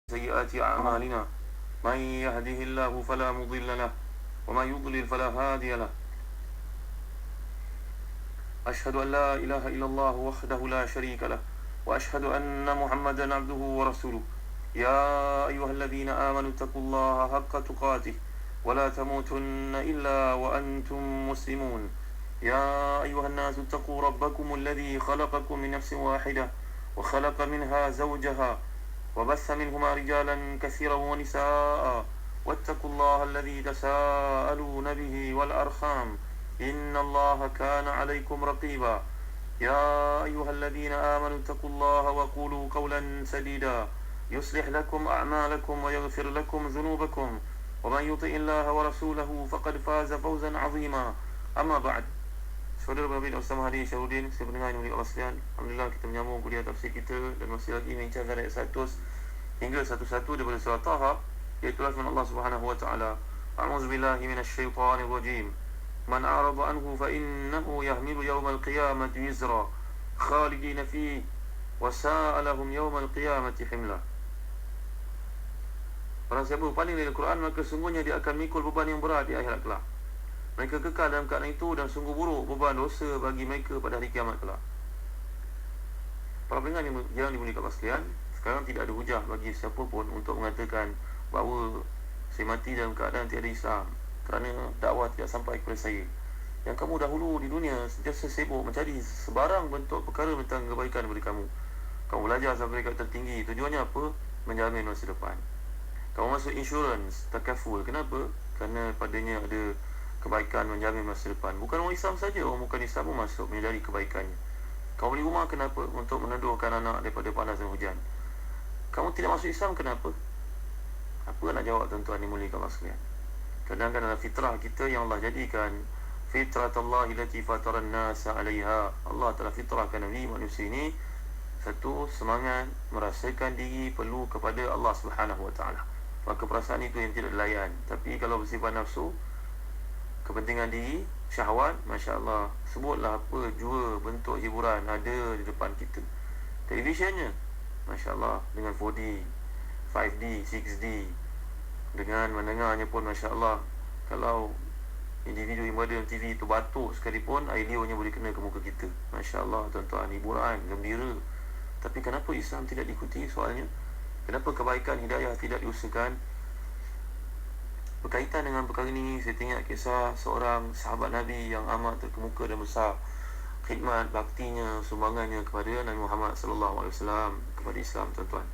سيئات أعمالنا من يهده الله فلا مضل له ومن يضلل فلا هادي له أشهد أن لا إله إلا الله وحده لا شريك له وأشهد أن محمدا عبده ورسوله يا أيها الذين آمنوا اتقوا الله حق تقاته ولا تموتن إلا وأنتم مسلمون يا أيها الناس اتقوا ربكم الذي خلقكم من نفس واحدة وخلق منها زوجها وبث منهما رجالا كثيرا ونساء واتقوا الله الذي تساءلون به والأرحام إن الله كان عليكم رقيبا يا أيها الذين آمنوا اتقوا الله وقولوا قولا سديدا يصلح لكم أعمالكم ويغفر لكم ذنوبكم ومن يطع الله ورسوله فقد فاز فوزا عظيما. أما بعد, saudara Nabi Ustaz Mahdi Syarudin, saya pendengar yang mulia Allah sekalian, alhamdulillah kita menyambung kuliah tafsir kita dan masih lagi membincangkan ayat 100 hingga 11 daripada surah Taha, iaitu firman Allah Subhanahu wa taala, a'udzubillahi minasyaitonir rajim, man a'rada anhu fa innahu yahmilu yawmal qiyamati wizra khalidina fihi wa sa'a lahum yawmal qiyamati himla. Barang siapa berpaling dari Al-Quran, maka sungguhnya dia akan mikul beban yang berat di akhirat kelak. Mereka kekal dalam keadaan itu dan sungguh buruk beban dosa bagi mereka pada hari kiamat kelak. Para pendengar yang dimuliakan Allah sekalian, sekarang tidak ada hujah bagi siapa pun untuk mengatakan bahawa saya mati dalam keadaan tiada Islam kerana dakwah tidak sampai kepada saya. Yang kamu dahulu di dunia sentiasa sibuk mencari sebarang bentuk perkara tentang kebaikan daripada kamu. Kamu belajar sampai peringkat tertinggi, tujuannya apa? Menjamin masa depan. Kamu masuk insurans, takaful. Kenapa? Kerana padanya ada kebaikan menjamin masa depan. Bukan orang Islam saja, orang bukan Islam pun masuk menyadari kebaikannya. Kamu beli rumah kenapa? Untuk meneduhkan anak daripada panas dan hujan. Kamu tidak masuk Islam kenapa? Apa nak jawab tuan-tuan yang mulia Allah sekalian? Kadang-kadang dalam fitrah kita yang Allah jadikan, fitratallahi lati fataran nasa 'alaiha. Allah telah fitrahkan Nabi manusia ini satu semangat merasakan diri perlu kepada Allah Subhanahu wa taala. Maka perasaan itu yang tidak dilayan. Tapi kalau bersifat nafsu, kepentingan diri, syahwat, masya-Allah, sebutlah apa jua bentuk hiburan ada di depan kita. Televisionnya, masya-Allah, dengan 4D, 5D, 6D, dengan mendengarnya pun masya-Allah. Kalau individu yang berada dalam TV itu batuk sekalipun, air liurnya boleh kena ke muka kita. Masya-Allah, tuan-tuan, hiburan, gembira. Tapi kenapa Islam tidak diikuti soalnya? Kenapa kebaikan hidayah tidak diusahakan? Berkaitan dengan perkara ini, saya teringat kisah seorang sahabat Nabi yang amat terkemuka dan besar khidmat baktinya, sumbangannya kepada Nabi Muhammad sallallahu alaihi wasallam, kepada Islam, tuan-tuan.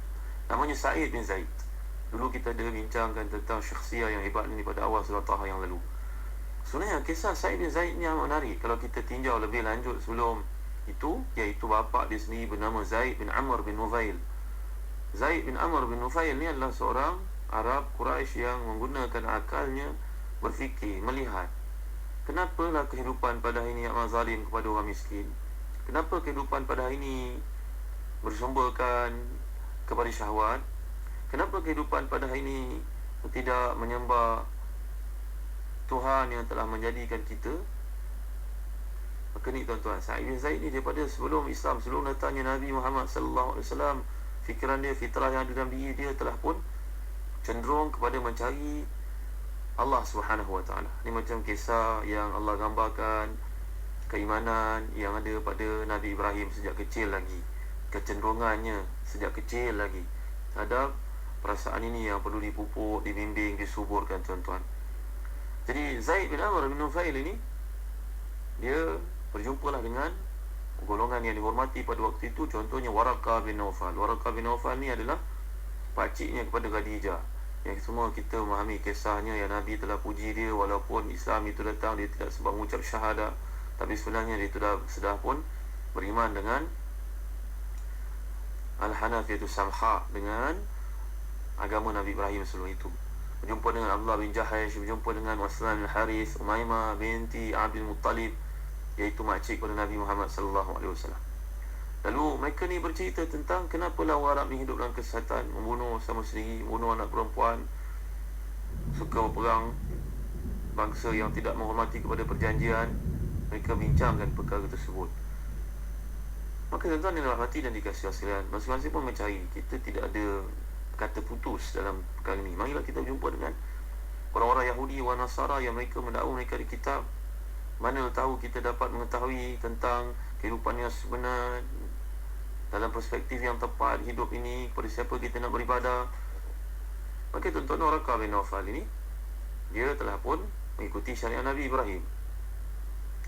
Namanya Sa'id bin Zaid. Dulu kita ada bincangkan tentang syakhsiah yang hebat ini pada awal surah Taha yang lalu. Sebenarnya kisah Sa'id bin Zaid ni amat menarik kalau kita tinjau lebih lanjut sebelum itu, iaitu bapa dia sendiri bernama Zaid bin Amr bin Nufail. Zaid bin Amr bin Nufail ni adalah seorang Arab Quraisy yang menggunakan akalnya berfikir, melihat kenapalah kehidupan pada hari ini amat zalim kepada orang miskin. Kenapa kehidupan pada hari ini bersumberkan kepada syahwat? Kenapa kehidupan pada hari ini tidak menyembah Tuhan yang telah menjadikan kita? Maka ni tuan-tuan, Sa'id bin Zaid ni daripada sebelum Islam, sebelum datangnya Nabi Muhammad sallallahu alaihi wasallam, fikiran dia, fitrah yang ada dalam diri dia telah pun cenderung kepada mencari Allah Subhanahu wa taala. Ini macam kisah yang Allah gambarkan keimanan yang ada pada Nabi Ibrahim sejak kecil lagi, kecenderungannya sejak kecil lagi terhadap perasaan ini yang perlu dipupuk, dibimbing, disuburkan, tuan-tuan. Jadi Zaid bin Amr bin Nufail ini, dia berjumpalah dengan golongan yang dihormati pada waktu itu, contohnya Waraqah bin Nawfal. Waraqah bin Nawfal ni adalah pakciknya kepada Khadijah, yang semua kita memahami kisahnya, yang Nabi telah puji dia walaupun Islam itu datang, dia tidak sebab mengucap syahadah, tapi sebenarnya dia sudah pun beriman dengan Al-Hanafiyatus Samha, dengan agama Nabi Ibrahim sebelum itu. Berjumpa dengan Abdullah bin Jahash, berjumpa dengan Waslan bin Harith, Umaymah binti Abdul Muttalib, iaitu makcik kepada Nabi Muhammad sallallahu alaihi wasallam. Lalu mereka ni bercerita tentang kenapalah orang Arab ni hidup dalam kesesatan, membunuh sama sendiri, membunuh anak perempuan, suka berperang, bangsa yang tidak menghormati kepada perjanjian. Mereka bincangkan perkara tersebut. Maka tuan-tuan yang dirahmati dan dikasihi sekalian, masing-masing pun mencari. Kita tidak ada kata putus dalam perkara ini. Marilah kita jumpa dengan orang-orang Yahudi wa Nasara yang mereka mendakwa mereka di kitab. Mana tahu kita dapat mengetahui tentang kehidupan yang sebenar dalam perspektif yang tepat hidup ini, kepada siapa kita nak beribadah. Maka tuan-tuan, Waraqah bin Nawfal ini, dia telah pun mengikuti syariat Nabi Ibrahim.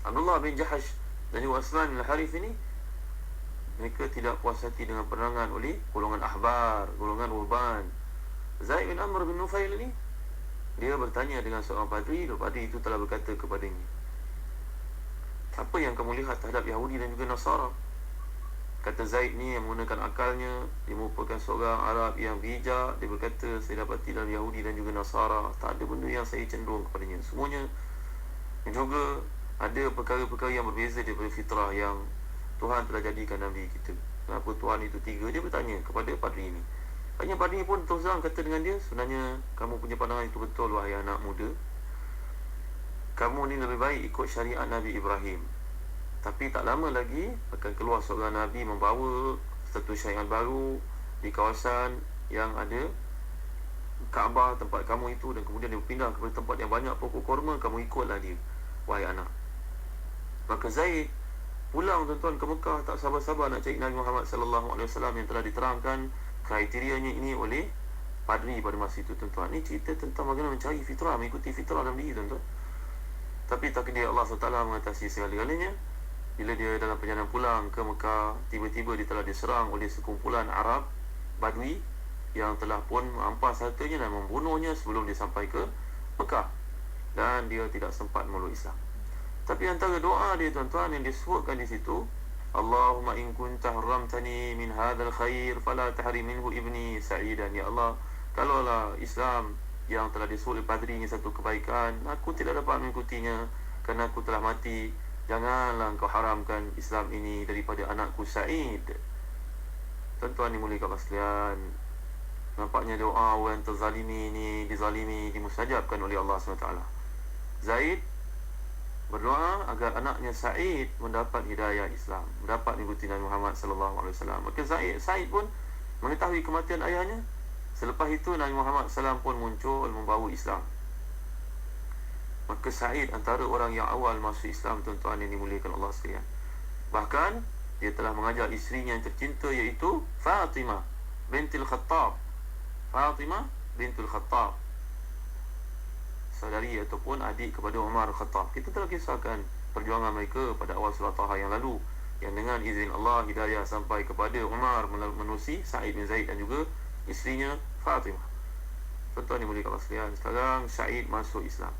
Abdullah bin Jahash dan juga Aslan bin Harith ini, mereka tidak puas hati dengan penerangan oleh golongan ahbar, golongan urban. Zaid bin Amr bin Nufail ini, dia bertanya dengan seorang padri, dan padri itu telah berkata kepadanya, apa yang kamu lihat terhadap Yahudi dan juga Nasara? Kata Zaid ni yang menggunakan akalnya, dia merupakan seorang Arab yang bijak. Dia berkata, saya dapati dalam Yahudi dan juga Nasara tak ada benda yang saya cenderung kepadanya. Semuanya juga ada perkara-perkara yang berbeza daripada fitrah yang Tuhan telah jadikan Nabi kita. Kenapa Tuhan itu tiga? Dia bertanya kepada padri ini. Hanya padri pun terus terang kata dengan dia, sebenarnya kamu punya pandangan itu betul, wahai anak muda. Kamu ni lebih baik ikut syariat Nabi Ibrahim. Tapi tak lama lagi akan keluar seorang Nabi membawa satu syariat baru di kawasan yang ada Kaabah, tempat kamu itu, dan kemudian dia berpindah kepada tempat yang banyak pokok korma. Kamu ikutlah dia, wahai anak. Maka Zaid pulang, tuan-tuan, ke Mekah, tak sabar-sabar nak cari Nabi Muhammad SAW yang telah diterangkan kriterianya ini oleh padri pada masa itu, tuan-tuan. Ini cerita tentang bagaimana mencari fitrah, mengikuti fitrah dalam diri, tuan-tuan. Tapi takdir Allah SWT mengatasi segala-galanya. Bila dia dalam perjalanan pulang ke Mekah, tiba-tiba dia telah diserang oleh sekumpulan Arab Badui yang telah pun merampas hartanya dan membunuhnya sebelum dia sampai ke Mekah. Dan dia tidak sempat memeluk Islam. Tapi antara doa dia, tuan-tuan, yang disebutkan di situ, Allahumma in kunta haramtani min hadzal khair fala tahrim minhu ibni sa'idan. Ya Allah, kalaulah Islam yang telah disebut oleh padri ini satu kebaikan, aku tidak dapat mengikutinya kerana aku telah mati. Janganlah engkau haramkan Islam ini daripada anakku Sa'id. Tuan-tuan dimuliakan sekalian, nampaknya doa orang terzalimi ini dizalimi, dimustajabkan oleh Allah SWT. Zaid berdoa agar anaknya Sa'id mendapat hidayah Islam, mendapat mengikuti Nabi Muhammad SAW. Maka Sa'id pun mengetahui kematian ayahnya. Selepas itu Nabi Muhammad SAW pun muncul membawa Islam. Maka Sa'id antara orang yang awal masuk Islam, tuan-tuan yang dimuliakan Allah sekalian. Bahkan dia telah mengajar isterinya yang tercinta, iaitu Fatimah bintul Khattab. Fatimah bintul Khattab, saudari ataupun adik kepada Umar Khattab. Kita telah kisahkan perjuangan mereka pada awal surah Taha yang lalu, yang dengan izin Allah hidayah sampai kepada Umar menerusi Sa'id bin Zaid dan juga isterinya Fatimah. Tuan-tuan dimuliakan Allah sekalian, sekarang Sa'id masuk Islam.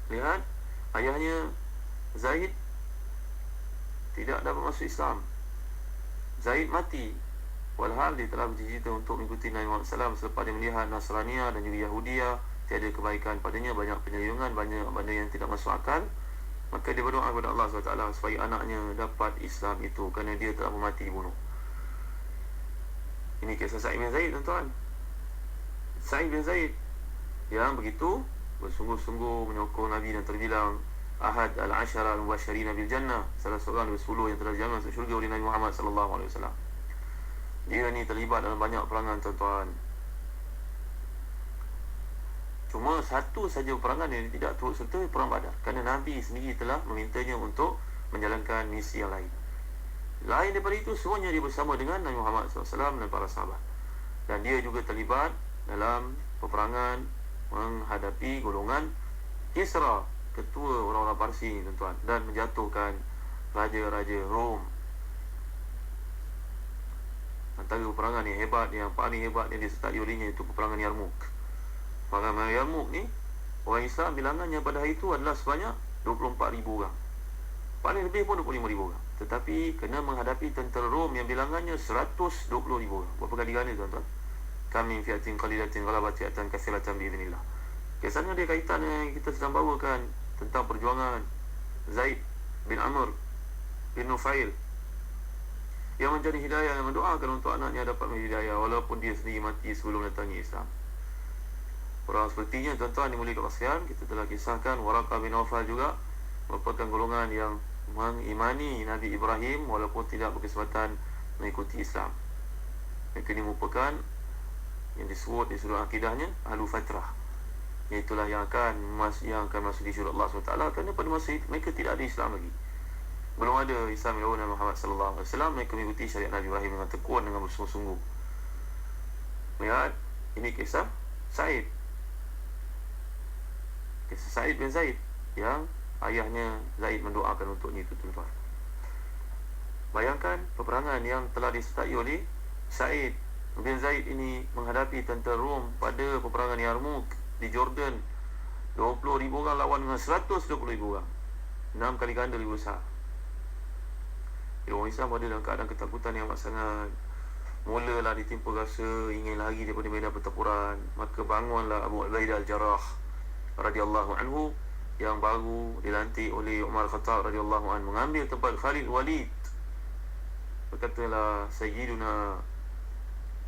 Lihat, ayahnya Zaid tidak dapat masuk Islam. Zaid mati, walhal dia telah bercita-cita untuk mengikuti Nabi Muhammad SAW. Selepas dia melihat Nasrania dan juga Yahudiyah tiada kebaikan padanya, banyak penyayungan, banyak benda yang tidak masuk akal, maka dia berdoa kepada Allah SWT supaya anaknya dapat Islam itu, kerana dia telah mati dibunuh. Ini kisah Sa'id bin Zaid, tuan-tuan. Sa'id bin Zaid yang begitu bersungguh-sungguh menyokong Nabi dan terbilang Ahad al-Ashara al-Mubashirina bil Jannah, salah seorang dari 10 yang telah dijamin masuk syurga oleh Nabi Muhammad SAW. Dia ni terlibat dalam banyak perangan, tuan-tuan. Cuma satu saja perangan yang tidak turut serta, perang Badar, kerana Nabi sendiri telah memintanya untuk menjalankan misi yang lain. Lain daripada itu, semuanya dia bersama dengan Nabi Muhammad SAW dan para sahabat. Dan dia juga terlibat dalam peperangan menghadapi golongan Kisra, ketua orang-orang Parsi, tuan-tuan, dan menjatuhkan raja-raja Rom. Antara peperangan yang hebat, yang paling hebat yang disertai olehnya, itu peperangan Yarmouk. Peperangan Yarmouk ni, orang Islam bilangannya pada hari itu adalah sebanyak 24,000 orang. Paling lebih pun 25,000 orang. Tetapi kena menghadapi tentera Rom yang bilangannya 120,000 orang. Berapa kali ganda, tuan-tuan? Kami fiatin qalilatin ghalabat fiatan katsiratan biidznillah. Kisahnya dia kaitan yang kita sedang bawakan tentang perjuangan Zaid bin Amr bin Nufail yang mencari hidayah, yang mendoakan untuk anaknya dapat hidayah walaupun dia sendiri mati sebelum datangi Islam. Orang sepertinya, tuan-tuan dimuliakan Allah sekalian, kita telah kisahkan Waraqah bin Nawfal juga merupakan golongan yang mengimani Nabi Ibrahim walaupun tidak berkesempatan mengikuti Islam. Mereka ini merupakan yang disebut di surah akidahnya ahlu fatrah, iaitulah yang akan masuk di syurga Allah SWT, kerana pada masa itu mereka tidak ada Islam lagi, belum ada Islam yang Nabi Muhammad sallallahu alaihi wasallam. Mereka mengikuti syariat Nabi Ibrahim dengan tekun, dengan bersungguh-sungguh. Lihat, ini kisah Said, kisah Said bin Zaid, yang ayahnya Zaid mendoakan untuknya itu, tuan-tuan. Bayangkan peperangan yang telah disertai oleh Said bin Zaid ini menghadapi tentera Rom pada peperangan Yarmouk di Jordan. 20,000 orang lawan dengan 120,000 orang, 6 kali ganda lebih besar. Orang Islam ada dalam keadaan ketakutan yang amat sangat. Mulalah ditimpa rasa ingin lari daripada medan pertempuran. Maka bangunlah Abu Ubaidah Al-Jarrah radhiyallahu anhu, yang baru dilantik oleh Umar Khattab radhiyallahu anhu, mengambil tempat Khalid Walid. Berkatalah Sayyiduna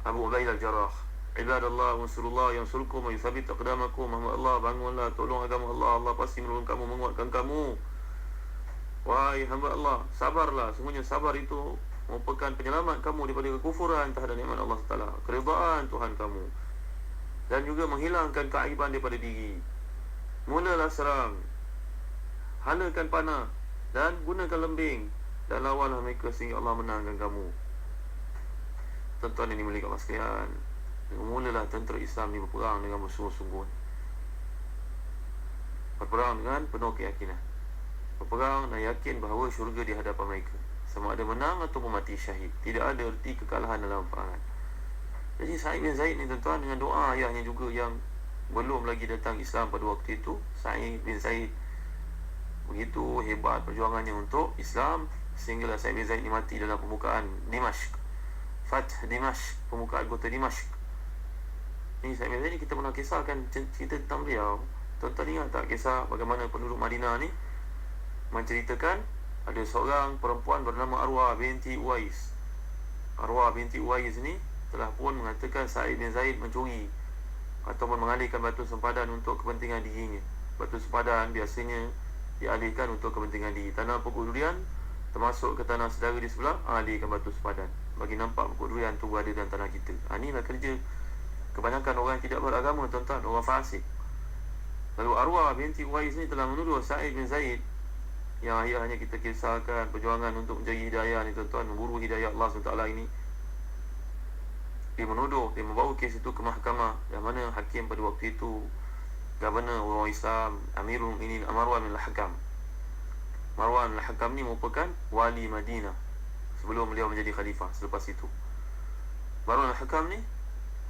Abu Ubaidah Al-Jarrah, Ibadallah wansurullah yansurkum wa yuthabbit aqdamakum. Hamba Allah, bangunlah, tolong agama Allah, Allah pasti menolong kamu, menguatkan kamu. Wahai hamba Allah, sabarlah, semuanya sabar itu merupakan penyelamat kamu daripada kekufuran terhadap nikmat Allah Taala, keridaan Tuhan kamu, dan juga menghilangkan keaiban daripada diri. Mulalah serang, halakan panah dan gunakan lembing, dan lawanlah mereka sehingga Allah menangkan kamu. Tuan-tuan yang dimiliki Allah sekalian, mulalah tentera Islam ni berperang dengan bersungguh-sungguh, berperang dengan penuh keyakinan, berperang dan yakin bahawa syurga di hadapan mereka, sama ada menang ataupun mati syahid. Tidak ada erti kekalahan dalam peperangan. Jadi Said bin Zaid ni, tuan-tuan, dengan doa ayahnya juga yang belum lagi datang Islam pada waktu itu, Said bin Zaid begitu hebat perjuangannya untuk Islam, sehinggalah Said bin Zaid ni mati dalam pembukaan Dimashq, Fath Dimashq, pembukaan kota Dimashq. Ini Said bin Zaid ni kita pernah kisahkan cerita tentang beliau. Tuan-tuan ingat tak kisah bagaimana penduduk Madinah ni menceritakan ada seorang perempuan bernama Arwah binti Uwais. Arwah binti Uwais ni telah pun mengatakan Said bin Zaid mencuri ataupun mengalihkan batu sempadan untuk kepentingan dirinya. Batu sempadan biasanya dialihkan untuk kepentingan diri. Tanah pokok durian termasuk ke tanah saudara di sebelah, alihkan batu sempadan bagi nampak pokok durian tu ada dalam tanah kita. Inilah kerja kebanyakan orang yang tidak beragama, tuan-tuan, orang fasik. Lalu Arwah binti Uwais ni telah menuduh Said bin Zaid, yang ayahnya kita kisahkan perjuangan untuk mencari hidayah ni, tuan-tuan, memburu hidayah Allah SWT ini. Dia menuduh, dia membawa kes itu ke mahkamah, yang mana hakim pada waktu itu Governor orang Islam, Amirul Mukminin Marwan bin Al-Hakam. Marwan bin Al-Hakam ni merupakan wali Madinah sebelum beliau menjadi khalifah. Selepas itu Marwan bin Al-Hakam ni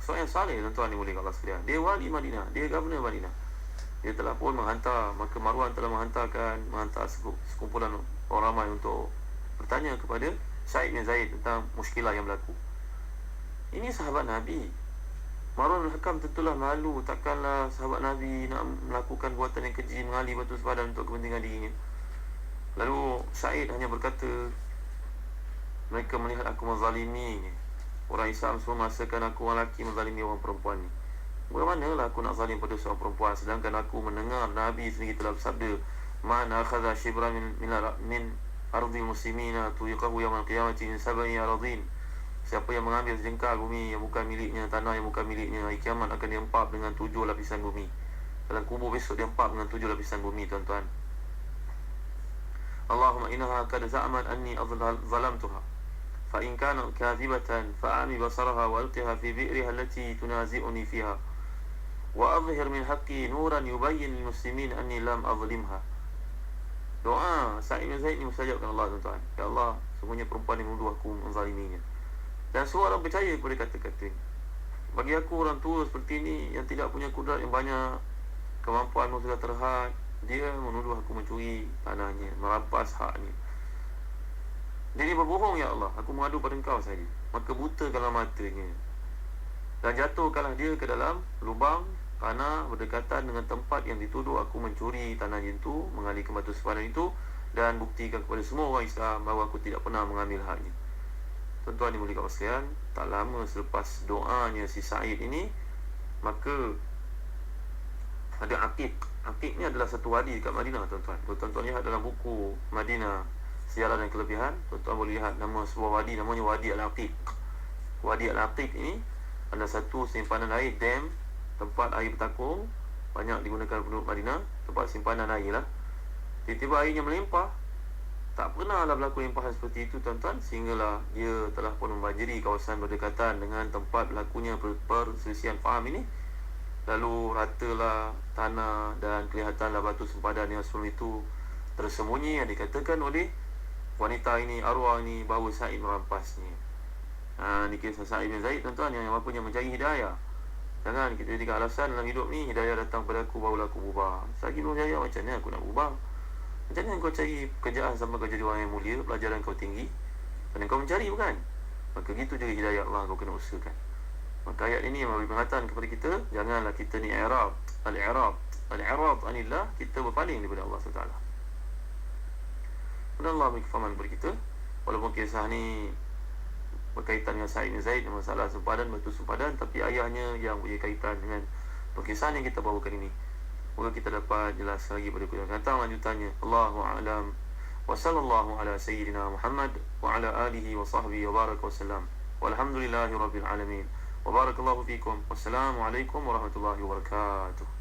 seorang yang saleh, tuan-tuan, ni boleh Allah sekalian. Dia wali Madinah, dia Governor Madinah. Dia telah pun menghantar, maka Marwan telah menghantar sekumpulan orang ramai untuk bertanya kepada Said bin Zaid tentang muskilah yang berlaku. Ini sahabat Nabi. Marwan bin Hakam tentulah malu, takkanlah sahabat Nabi nak melakukan buatan yang keji, mengalih batu sempadan untuk kepentingan dirinya. Lalu Said hanya berkata, mereka melihat aku menzalimi. Orang Islam semua merasakan aku orang lelaki menzalimi orang perempuan ni. Bagaimanalah aku nak zalim pada seorang perempuan, sedangkan aku mendengar Nabi sendiri telah bersabda, man akhadha shibran min ardil muslimina tuyiqahu yaumil qiyamati min sab'i aradin. Siapa yang mengambil sejengkal bumi yang bukan miliknya, tanah yang bukan miliknya, hari kiamat akan diempap dengan 7 lapisan bumi. Dalam kubur besok diempap dengan 7 lapisan bumi, tuan-tuan. Allahumma innaha qad za'amat anni zalamtuha, fa in kanat kadhibatan fa'ami basaraha wa alqiha fi bi'riha allati tunazi'uni fiha, wa adhhir min haqqi nuran yubayyin lil muslimin anni lam azlimha. Doa Said bin Zaid ni mustajabkan Allah, tuan-tuan. Ya Allah, semuanya perempuan ni menuduh aku menzaliminya, dan semua orang percaya kepada kata-kata ini. Bagi aku, orang tua seperti ini yang tidak punya kudrat yang banyak, kemampuan sudah terhad, dia menuduh aku mencuri tanahnya, merampas haknya. Dia ni berbohong, ya Allah, aku mengadu pada engkau saja. Maka butakanlah matanya dan jatuhkanlah dia ke dalam lubang tanah berdekatan dengan tempat yang dituduh aku mencuri tanahnya itu, mengalihkan batu sempadan itu, dan buktikan kepada semua orang Islam bahawa aku tidak pernah mengambil haknya. Tuan-tuan dimuliakan Allah sekalian, tak lama selepas doanya si Said ini, maka ada Aqiq. Aqiq ni adalah satu wadi dekat Madinah, tuan-tuan. Kalau tuan-tuan lihat dalam buku Madinah Sejarah dan Kelebihan, tuan-tuan boleh lihat nama sebuah wadi, namanya Wadi Al-Aqiq. Wadi Al-Aqiq ini ada satu simpanan air, dam, tempat air bertakung, banyak digunakan penduduk Madinah, tempat simpanan air lah. Tiba-tiba airnya melimpah. Tak pernah lah berlaku limpahan seperti itu, tuan-tuan, sehinggalah dia telah pun membanjiri kawasan berdekatan dengan tempat berlakunya perselisihan faham ini. Lalu ratalah tanah dan kelihatanlah batu sempadan yang sebelum itu tersembunyi, yang dikatakan oleh wanita ini, arwah ini, bahawa Sa'id merampasnya. Ini kisah Sa'id bin Zaid, tuan-tuan, yang mampunya mencari hidayah. Jangan kita jadikan alasan dalam hidup ni, hidayah datang pada aku, barulah aku berubah. Selagi belum hidayah, macam mana aku nak berubah? Macam mana kau cari pekerjaan sampai kau jadi orang yang mulia, pelajaran kau tinggi, dan kau mencari, bukan? Maka gitu juga hidayah Allah kau kena usahakan. Maka ayat ini memberi peringatan kepada kita, janganlah kita ni i'rab anillah, kita berpaling daripada Allah SWT. Dan Allah beri kefahaman kepada kita. Walaupun kisah ni berkaitan dengan Sa'id bin Zaid, masalah sempadan, batu sempadan, tapi ayahnya yang punya kaitan dengan perkissahan yang kita bawakan ini. Moga kita dapat jelas lagi pada kuliah datang lanjutannya. Allahu a'lam. Wa sallallahu ala sayyidina Muhammad wa ala alihi wa sahbihi wa baraka wa sallam. Walhamdulillahi rabbil alamin. Wa barakallahu fikum. Wassalamu alaikum warahmatullahi wabarakatuh.